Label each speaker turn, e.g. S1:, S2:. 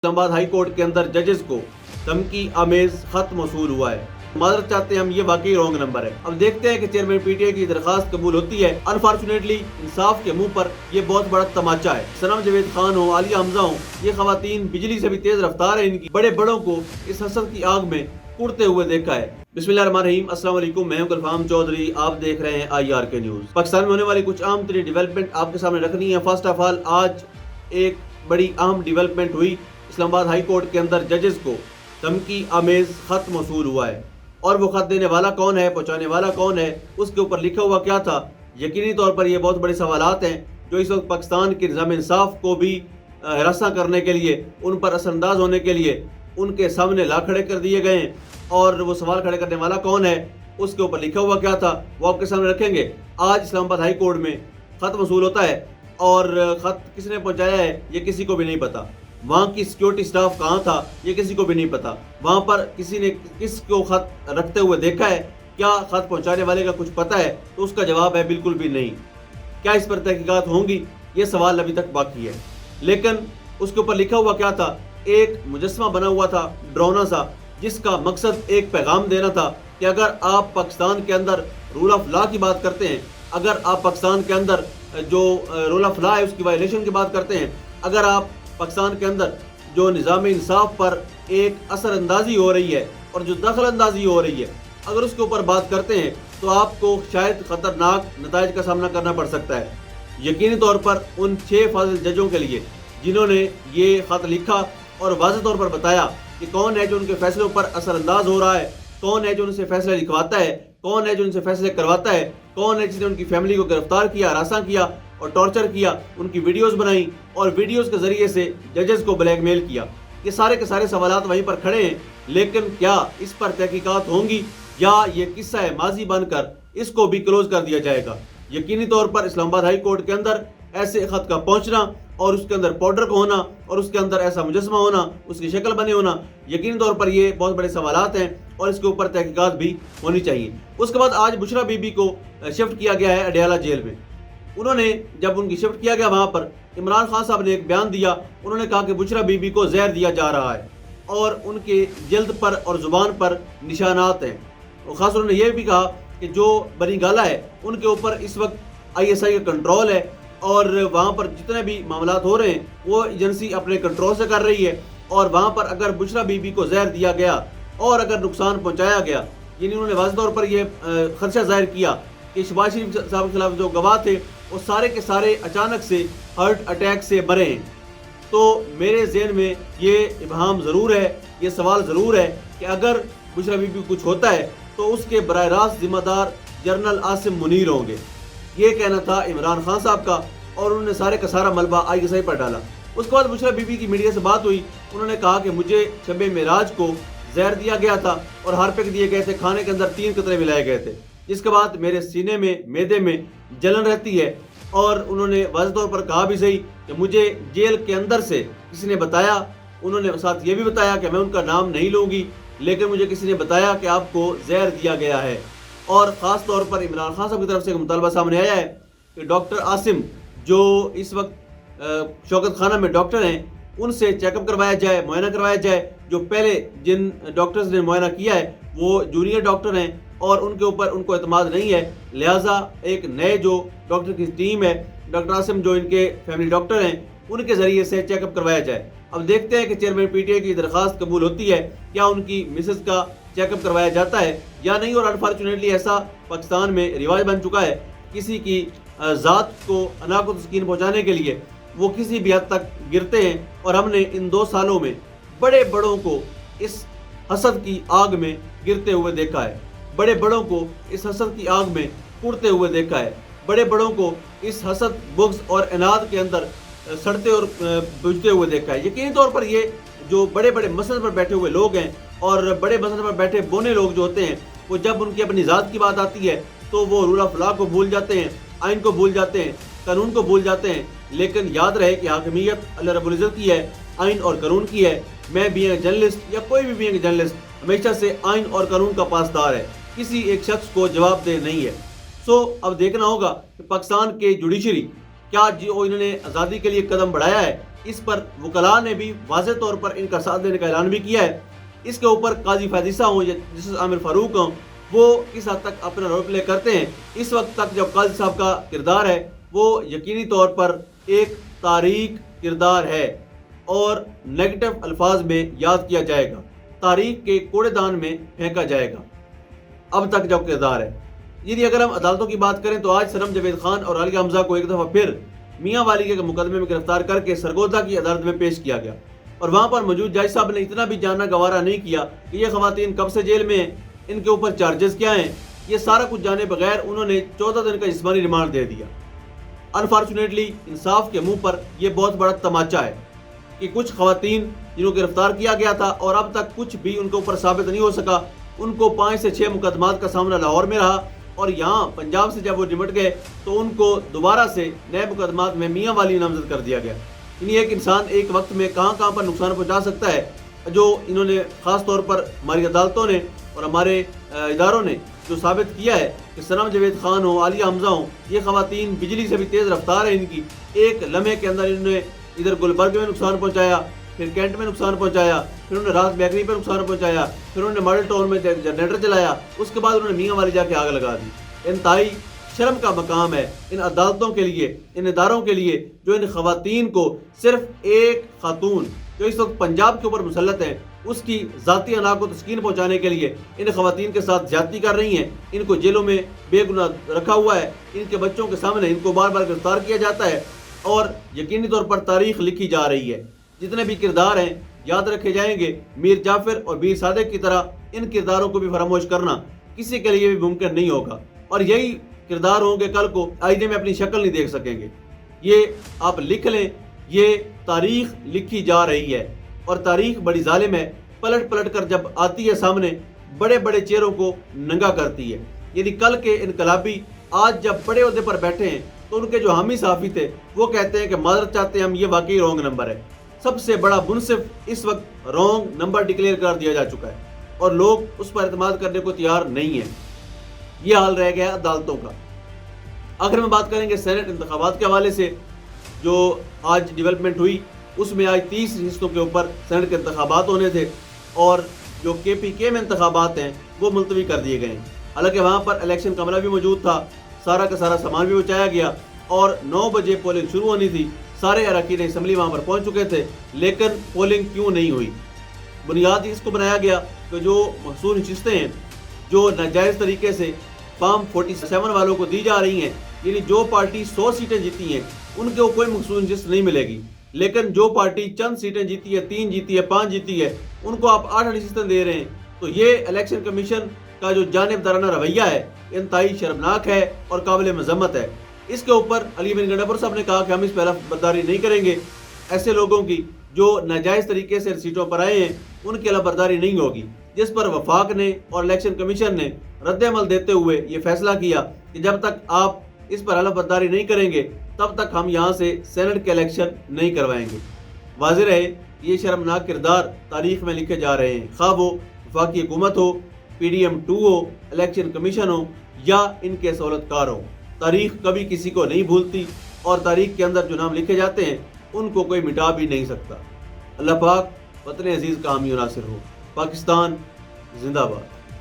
S1: Islamabad high court के अंदर जजेस को धमकी आमेज खत मौसूल हुआ है। माजरत चाहते हैं हम, ये वाकई रॉन्ग नंबर है। अब देखते हैं कि चेयरमैन पीटीआई की दरखास्त कबूल होती है। अनफॉर्चुनेटली इंसाफ के मुंह पर ये बहुत बड़ा तमाचा है। सनम जावेद खान हो, आलिया हमजा हो, ये खवातीन बिजली से भी तेज रफ्तार है इनकी। बड़े बड़ों को इस हसद की आग में उड़ते हुए देखा है। बिस्मिल्लाहिर्रहमानिर्रहीम, अस्सलाम वालेकुम। मैं हूं गुलफाम चौधरी, आप देख रहे हैं IRK न्यूज। पाकिस्तान में होने वाली कुछ अहम तरीन डेवलपमेंट आपके सामने रखनी है। फर्स्ट ऑफ ऑल, आज एक बड़ी अहम डेवलपमेंट हुई। इस्लामाबाद हाई कोर्ट के अंदर जजेस को धमकी आमेज खत मौसूल हुआ है, और वो खत देने वाला कौन है, पहुंचाने वाला कौन है, उसके ऊपर लिखा हुआ क्या था। यकीनी तौर पर ये बहुत बड़े सवालात हैं जो इस वक्त पाकिस्तान के निज़ाम इंसाफ को भी हरासा करने के लिए, उन पर असरअंदाज होने के लिए उनके सामने ला खड़े कर दिए गए हैं। और वो सवाल खड़े करने वाला कौन है, उसके ऊपर लिखा हुआ क्या था, वो आपके सामने रखेंगे। आज इस्लामाबाद हाई कोर्ट में खत वसूल होता है, और खत किसने पहुंचाया है ये किसी को भी नहीं पता। वहाँ की सिक्योरिटी स्टाफ कहाँ था ये किसी को भी नहीं पता। वहाँ पर किसी ने किसको खत रखते हुए देखा है, क्या खत पहुँचाने वाले का कुछ पता है, तो उसका जवाब है बिल्कुल भी नहीं। क्या इस पर तहकीकात होंगी, ये सवाल अभी तक बाकी है। लेकिन उसके ऊपर लिखा हुआ क्या था, एक मुजस्समा बना हुआ था डरावना सा, जिसका मकसद एक पैगाम देना था कि अगर आप पाकिस्तान के अंदर रूल ऑफ लॉ की बात करते हैं, अगर आप पाकिस्तान के अंदर जो रूल ऑफ लॉ है उसकी वायलेशन की बात करते हैं, अगर आप पाकिस्तान के अंदर जो निज़ाम इंसाफ पर एक असरअंदाजी हो रही है और जो दखल अंदाजी हो रही है, अगर उसके ऊपर बात करते हैं, तो आपको शायद ख़तरनाक नताइज का सामना करना पड़ सकता है। यकीनी तौर पर उन 6 फाजिल जजों के लिए जिन्होंने ये ख़त लिखा और वाज़ेह तौर पर बताया कि कौन है जो उनके फैसलों पर असरअंदाज हो रहा है, कौन है जो उनसे फैसले लिखवाता है, कौन है जो उनसे फैसले करवाता है, कौन है जिसने उनकी फैमिली को गिरफ्तार किया, हरासा किया और टॉर्चर किया, उनकी वीडियोस बनाई और वीडियोस के ज़रिए से जजेस को ब्लैकमेल किया। ये सारे के सारे सवालात वहीं पर खड़े हैं। लेकिन क्या इस पर तहकीकात होंगी, या ये किस्सा है माजी बनकर इसको भी क्लोज कर दिया जाएगा। यकीनी तौर पर इस्लामाबाद हाई कोर्ट के अंदर ऐसे ख़त का पहुँचना और उसके अंदर पाउडर का होना और उसके अंदर ऐसा मुजस्समा होना, उसकी शक्ल बने होना, यकीनी तौर पर ये बहुत बड़े सवालात हैं और इसके ऊपर तहकीकात भी होनी चाहिए। उसके बाद आज बुशरा बीबी को शिफ्ट किया गया है अडयाला जेल में। उन्होंने जब उनकी शिफ्ट किया गया वहाँ पर, इमरान खान साहब ने एक बयान दिया। उन्होंने कहा कि बुशरा बीबी को जहर दिया जा रहा है और उनके जल्द पर और ज़ुबान पर निशानात हैं। और ख़ास उन्होंने ये भी कहा कि जो बनी गाला है उनके ऊपर इस वक्त ISI का कंट्रोल है और वहाँ पर जितने भी मामलात हो रहे हैं वो एजेंसी अपने कंट्रोल से कर रही है। और वहाँ पर अगर बुशरा बीबी को जहर दिया गया और अगर नुकसान पहुँचाया गया, यानी उन्होंने वाज़ेह तौर पर यह खदशा ज़ाहिर किया कि शहबाज शरीफ साहब के खिलाफ जो गवाह थे वो सारे के सारे अचानक से हार्ट अटैक से मरे हैं। तो मेरे ज़हन में ये इबहाम ज़रूर है, ये सवाल ज़रूर है कि अगर बुशरा बीबी कुछ होता है तो उसके बराह रास्त ज़िम्मेदार जनरल आसिम मुनीर होंगे। ये कहना था इमरान खान साहब का, और उन्होंने सारे का सारा मलबा ISI पर डाला। उसके बाद बुशरा बीबी की मीडिया से बात हुई। उन्होंने कहा कि मुझे शब मेराज को जहर दिया गया था और हारपिक दिए गए थे, खाने के अंदर 3 कतरे मिलाए गए थे, जिसके बाद मेरे सीने में, मैदे में जलन रहती है। और उन्होंने वाज़ेह तौर पर कहा भी सही कि मुझे जेल के अंदर से किसी ने बताया। उन्होंने साथ ये भी बताया कि मैं उनका नाम नहीं लूँगी, लेकिन मुझे किसी ने बताया कि आपको जहर दिया गया है। और ख़ास तौर पर इमरान खान साहब की तरफ से एक मुतालबा सामने आया है कि डॉक्टर आसिम जो इस वक्त शौकत खाना में डॉक्टर हैं, उनसे चेकअप करवाया जाए, मुआयना करवाया जाए। जो पहले जिन डॉक्टर्स ने मुआयना किया है वो जूनियर डॉक्टर हैं और उनके ऊपर उनको एतमाद नहीं है, लिहाजा एक नए जो डॉक्टर की टीम है, डॉक्टर आसिम जो इनके फैमिली डॉक्टर हैं, उनके ज़रिए से चेकअप करवाया जाए। अब देखते हैं कि चेयरमैन PTI की दरख्वास्त कबूल होती है, क्या उनकी मिसेस का चेकअप करवाया जाता है या नहीं। और अनफॉर्चुनेटली ऐसा पाकिस्तान में रिवाज बन चुका है, किसी की ज़ात को अना को तस्कीन पहुँचाने के लिए वो किसी भी हद तक गिरते हैं। और हमने इन 2 सालों में बड़े बड़ों को इस हसद की आग में गिरते हुए देखा है, बड़े बड़ों को इस हसद की आग में उड़ते हुए देखा है, बड़े बड़ों को इस हसद, बुग़्ज़ और इनाद के अंदर सड़ते और बुझते हुए देखा है। यकीनी तौर पर ये जो बड़े बड़े मसले पर बैठे हुए लोग हैं और बड़े मसले पर बैठे बोने लोग जो होते हैं, वो जब उनकी अपनी ज़ात की बात आती है तो वो रूल ऑफ लॉ को भूल जाते हैं, आइन को भूल जाते हैं, कानून को भूल जाते हैं। लेकिन याद रहे कि हाकिमियत अल्लाह रब्बुल इज़्ज़त की है, आइन और कानून की है। मैं भी एक जर्नलिस्ट या कोई भी एक जर्नलिस्ट हमेशा से आइन और कानून का पासदार है, किसी एक शख्स को जवाबदेह नहीं है। अब देखना होगा कि पाकिस्तान के जुडिशरी क्या जो इन्होंने आज़ादी के लिए कदम बढ़ाया है اس پر وکلاء نے بھی واضح طور پر ان کا ساتھ دینے کا اعلان بھی کیا ہے۔ اس کے اوپر قاضی فیضیسہ ہوں یا جسٹس عامر فاروق ہوں، وہ کس حد تک اپنا رول پلے کرتے ہیں۔ اس وقت تک جو قاضی صاحب کا کردار ہے وہ یقینی طور پر ایک تاریک کردار ہے اور نیگیٹو الفاظ میں یاد کیا جائے گا، تاریخ کے کوڑے دان میں پھینکا جائے گا اب تک جو کردار ہے۔ یعنی اگر ہم عدالتوں کی بات کریں تو آج صنم جاوید خان اور عالیہ حمزہ کو ایک دفعہ پھر میاں والی کے مقدمے میں گرفتار کر کے سرگودا کی عدالت میں پیش کیا گیا، اور وہاں پر موجود جج صاحب نے اتنا بھی جاننا گوارا نہیں کیا کہ یہ خواتین کب سے جیل میں ہیں، ان کے اوپر چارجز کیا ہیں۔ یہ سارا کچھ جانے بغیر انہوں نے 14 دن کا جسمانی ریمانڈ دے دیا۔ انفارچونیٹلی انصاف کے منہ پر یہ بہت بڑا تماچا ہے کہ کچھ خواتین جنہوں کو گرفتار کیا گیا تھا اور اب تک کچھ بھی ان کے اوپر ثابت نہیں ہو سکا، ان کو 5 سے 6 مقدمات کا سامنا لاہور میں رہا، اور یہاں پنجاب سے جب وہ نمٹ گئے تو ان کو دوبارہ سے نئے مقدمات میں میاں والی نامزد کر دیا گیا۔ یعنی ایک انسان ایک وقت میں کہاں کہاں پر نقصان پہنچا سکتا ہے، جو انہوں نے خاص طور پر ہماری عدالتوں نے اور ہمارے اداروں نے جو ثابت کیا ہے کہ صنم جاوید خان ہوں، عالیہ حمزہ ہوں، یہ خواتین بجلی سے بھی تیز رفتار ہے ان کی، ایک لمحے کے اندر انہوں نے ادھر گلبرگ میں نقصان پہنچایا، پھر کینٹ میں نقصان پہنچایا، پھر انہوں نے رات بیکری پہ نقصان پہنچایا، پھر انہوں نے ماڈل ٹاؤن میں جنریٹر چلایا، اس کے بعد انہوں نے میاں والی جا کے آگ لگا دی۔ انتہائی شرم کا مقام ہے ان عدالتوں کے لیے، ان اداروں کے لیے، جو ان خواتین کو صرف ایک خاتون جو اس وقت پنجاب کے اوپر مسلط ہے اس کی ذاتی انا کو تسکین پہنچانے کے لیے ان خواتین کے ساتھ زیادتی کر رہی ہیں۔ ان کو جیلوں میں بے گناہ رکھا ہوا ہے، ان کے بچوں کے سامنے ان کو بار بار گرفتار کیا جاتا ہے، اور یقینی طور پر تاریخ لکھی جا رہی ہے۔ جتنے بھی کردار ہیں یاد رکھے جائیں گے۔ میر جعفر اور میر صادق کی طرح ان کرداروں کو بھی فراموش کرنا کسی کے لیے بھی ممکن نہیں ہوگا، اور یہی کردار ہوں گے کل کو آئینے میں اپنی شکل نہیں دیکھ سکیں گے۔ یہ آپ لکھ لیں، یہ تاریخ لکھی جا رہی ہے، اور تاریخ بڑی ظالم ہے، پلٹ پلٹ کر جب آتی ہے سامنے بڑے بڑے چہروں کو ننگا کرتی ہے۔ یعنی کل کے انقلابی آج جب بڑے عہدے پر بیٹھے ہیں تو ان کے جو حامی صحافی تھے وہ کہتے ہیں کہ معذرت چاہتے ہیں ہم، یہ واقعی رونگ نمبر ہے۔ سب سے بڑا منصف اس وقت رونگ نمبر ڈکلیئر کر دیا جا چکا ہے، اور لوگ اس پر اعتماد کرنے کو تیار نہیں ہیں۔ یہ حال رہ گیا عدالتوں کا۔ اگر ہم بات کریں گے سینٹ انتخابات کے حوالے سے جو آج ڈیولپمنٹ ہوئی، اس میں آج 30 حصوں کے اوپر سینٹ کے انتخابات ہونے تھے، اور جو KPK میں انتخابات ہیں وہ ملتوی کر دیے گئے ہیں۔ حالانکہ وہاں پر الیکشن کمرہ بھی موجود تھا، سارا کا سارا سامان بھی پہنچایا گیا، اور 9 بجے پولنگ شروع ہونی تھی، سارے اراکین اسمبلی وہاں پر پہنچ چکے تھے، لیکن پولنگ کیوں نہیں ہوئی؟ بنیاد اس کو بنایا گیا کہ جو مخصوص نشستیں ہیں جو ناجائز طریقے سے فارم 47 والوں کو دی جا رہی ہیں، یعنی جو پارٹی 100 سیٹیں جیتی ہیں ان کو کوئی مخصوص نشست نہیں ملے گی، لیکن جو پارٹی چند سیٹیں جیتی ہے، 3 جیتی ہے، 5 جیتی ہے، ان کو آپ 8 نشستیں دے رہے ہیں۔ تو یہ الیکشن کمیشن کا جو جانبدارانہ رویہ ہے انتہائی شرمناک ہے اور قابل مذمت ہے۔ اس کے اوپر علی بن گنڈا پور صاحب نے کہا کہ ہم اس پہ برداری نہیں کریں گے، ایسے لوگوں کی جو ناجائز طریقے سے سیٹوں پر آئے ہیں ان کی برداری نہیں ہوگی، جس پر وفاق نے اور الیکشن کمیشن نے رد عمل دیتے ہوئے یہ فیصلہ کیا کہ جب تک آپ اس پر حلف برداری نہیں کریں گے تب تک ہم یہاں سے سینٹ کے الیکشن نہیں کروائیں گے۔ واضح رہے یہ شرمناک کردار تاریخ میں لکھے جا رہے ہیں، خواہ وہ وفاقی حکومت ہو، PDM 2 ہو، الیکشن کمیشن ہو، یا ان کے سہولت کار ہو۔ تاریخ کبھی کسی کو نہیں بھولتی، اور تاریخ کے اندر جو نام لکھے جاتے ہیں ان کو کوئی مٹا بھی نہیں سکتا۔ اللہ پاک وطن عزیز کا حامی و ناصر ہو۔ پاکستان زندہ باد۔